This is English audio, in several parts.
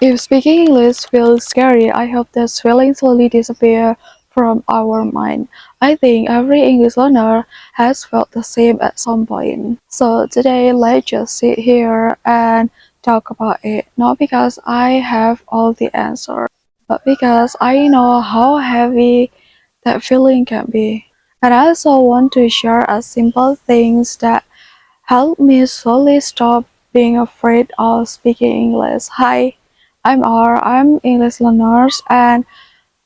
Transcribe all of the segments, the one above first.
If speaking English feels scary, I hope that feeling slowly disappear from our mind. I think every English learner has felt the same at some point. So today, let's just sit here and talk about it. Not because I have all the answers, but because I know how heavy that feeling can be. And I also want to share a simple things that help me slowly stop being afraid of speaking English. Hi, I'm R. I'm English learner and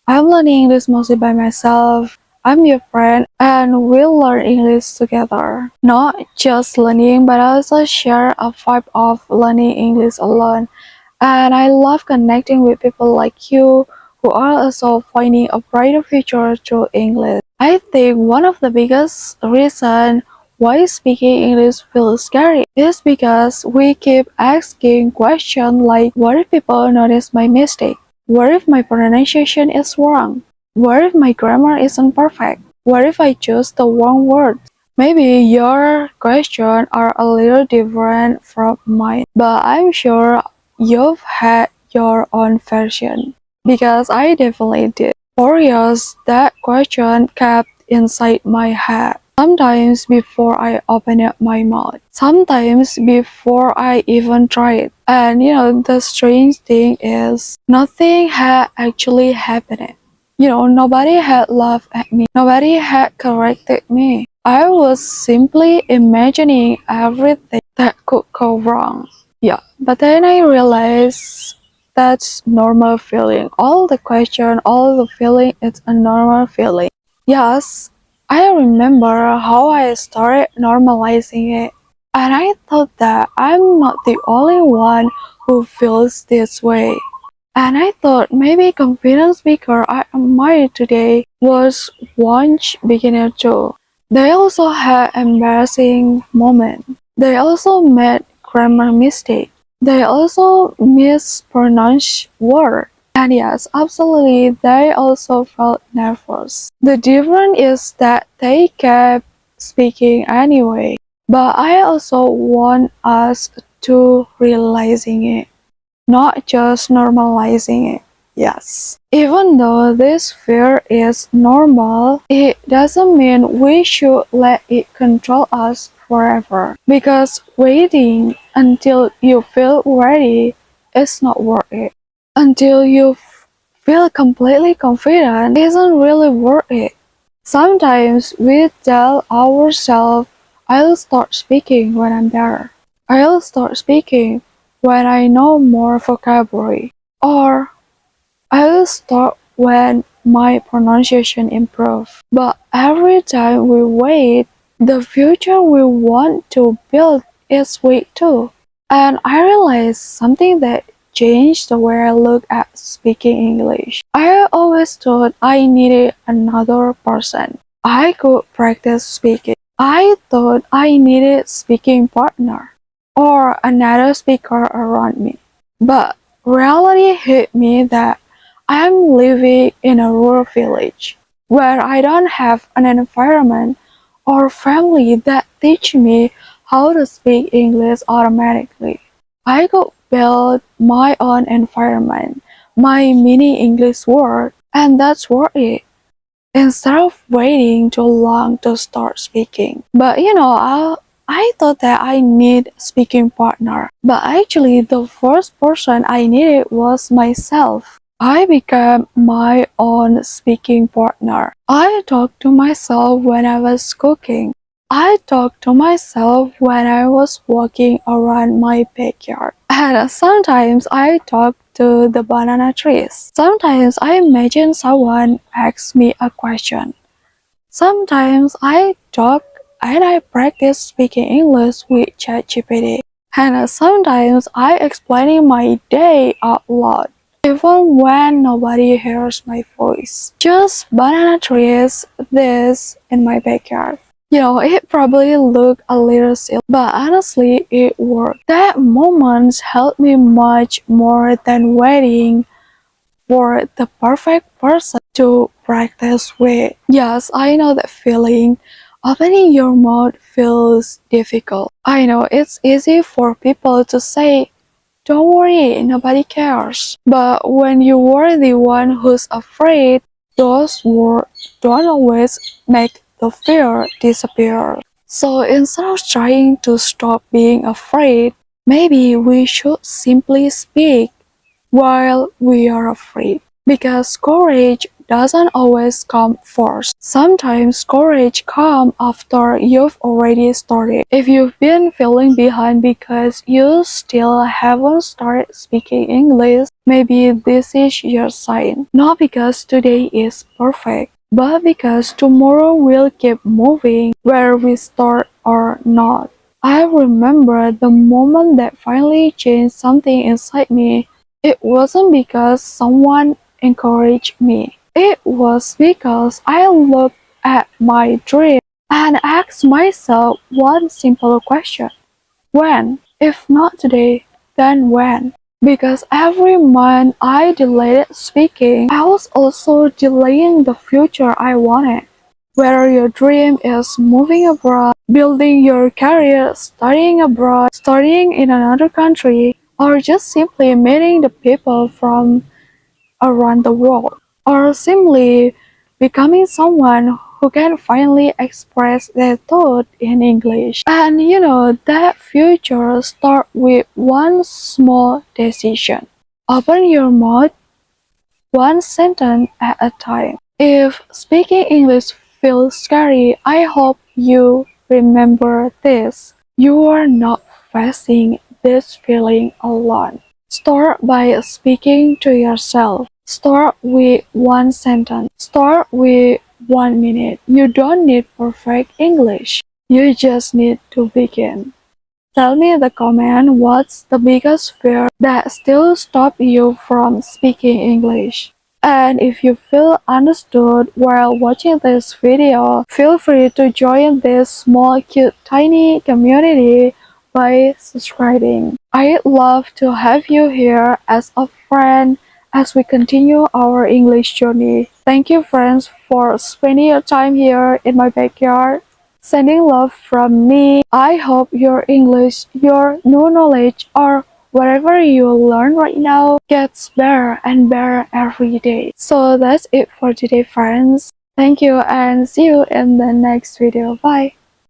I'm learning English mostly by myself. I'm your friend and we'll learn English together. Not just learning but also share a vibe of learning English alone. And I love connecting with people like you who are also finding a brighter future through English. I think one of the biggest reasons why speaking English feels scary is because we keep asking questions like, what if people notice my mistake? What if my pronunciation is wrong? What if my grammar isn't perfect? What if I choose the wrong word? Maybe your questions are a little different from mine, but I'm sure you've had your own version. Because I definitely did. For years, that question kept inside my head. Sometimes before I open up my mouth. Sometimes before I even try it. And the strange thing is, nothing had actually happened. Nobody had laughed at me. Nobody had corrected me. I was simply imagining everything that could go wrong. Yeah, but then I realized that's normal feeling. All the question, all the feeling, it's a normal feeling. Yes, I remember how I started normalizing it. And I thought that I'm not the only one who feels this way. And I thought maybe confident speaker I admire today was once beginner too. They also had embarrassing moments. They also made grammar mistakes. They also mispronounced words. And yes, absolutely, they also felt nervous. The difference is that they kept speaking anyway. But I also want us to realizing it, not just normalizing it. Yes. Even though this fear is normal, it doesn't mean we should let it control us forever. Because waiting until you feel ready is not worth it. Until you feel completely confident isn't really worth it. Sometimes we tell ourselves, I'll start speaking when I'm better. I'll start speaking when I know more vocabulary. Or I'll start when my pronunciation improves. But every time we wait, the future we want to build is weak too. And I realized something that changed the way I look at speaking English. I always thought I needed another person I could practice speaking. I thought I needed speaking partner or another speaker around me. But reality hit me that I'm living in a rural village where I don't have an environment or family that teach me how to speak English automatically. I could build my own environment, my mini English world, and that's worth it. Instead of waiting too long to start speaking. But I thought that I need speaking partner. But actually the first person I needed was myself. I became my own speaking partner. I talked to myself when I was cooking. I talked to myself when I was walking around my backyard. And sometimes I talk to the banana trees. Sometimes I imagine someone asks me a question. Sometimes I talk and I practice speaking English with ChatGPT. And sometimes I explaining my day out loud, even when nobody hears my voice. Just banana trees, this in my backyard. It probably looked a little silly, but honestly, it worked. That moment helped me much more than waiting for the perfect person to practice with. Yes, I know that feeling. Opening your mouth feels difficult. I know it's easy for people to say, don't worry, nobody cares. But when you were the one who's afraid, those words don't always make the fear disappear. So instead of trying to stop being afraid, maybe we should simply speak while we are afraid. Because courage doesn't always come first. Sometimes courage comes after you've already started. If you've been feeling behind because you still haven't started speaking English, maybe this is your sign. Not because today is perfect, but because tomorrow will keep moving where we start or not. I remember the moment that finally changed something inside me. It wasn't because someone encouraged me. It was because I looked at my dream and asked myself one simple question. When? If not today, then when? Because every month I delayed speaking, I was also delaying the future I wanted. Whether your dream is moving abroad, building your career, studying abroad, studying in another country, or just simply meeting the people from around the world, or simply becoming someone who can finally express their thought in English. And that future starts with one small decision. Open your mouth one sentence at a time. If speaking English feels scary, I hope you remember this. You are not facing this feeling alone. Start by speaking to yourself. Start with one sentence. Start with 1 minute. You don't need perfect English. You just need to begin. Tell me in the comment what's the biggest fear that still stop you from speaking English. And if you feel understood while watching this video, feel free to join this small, cute, tiny community by subscribing. I'd love to have you here as a friend as we continue our English journey. Thank you, friends, for spending your time here in my backyard. Sending love from me. I hope your English, your new knowledge, or whatever you learn right now gets better and better every day. So that's it for today, friends. Thank you and see you in the next video. Bye.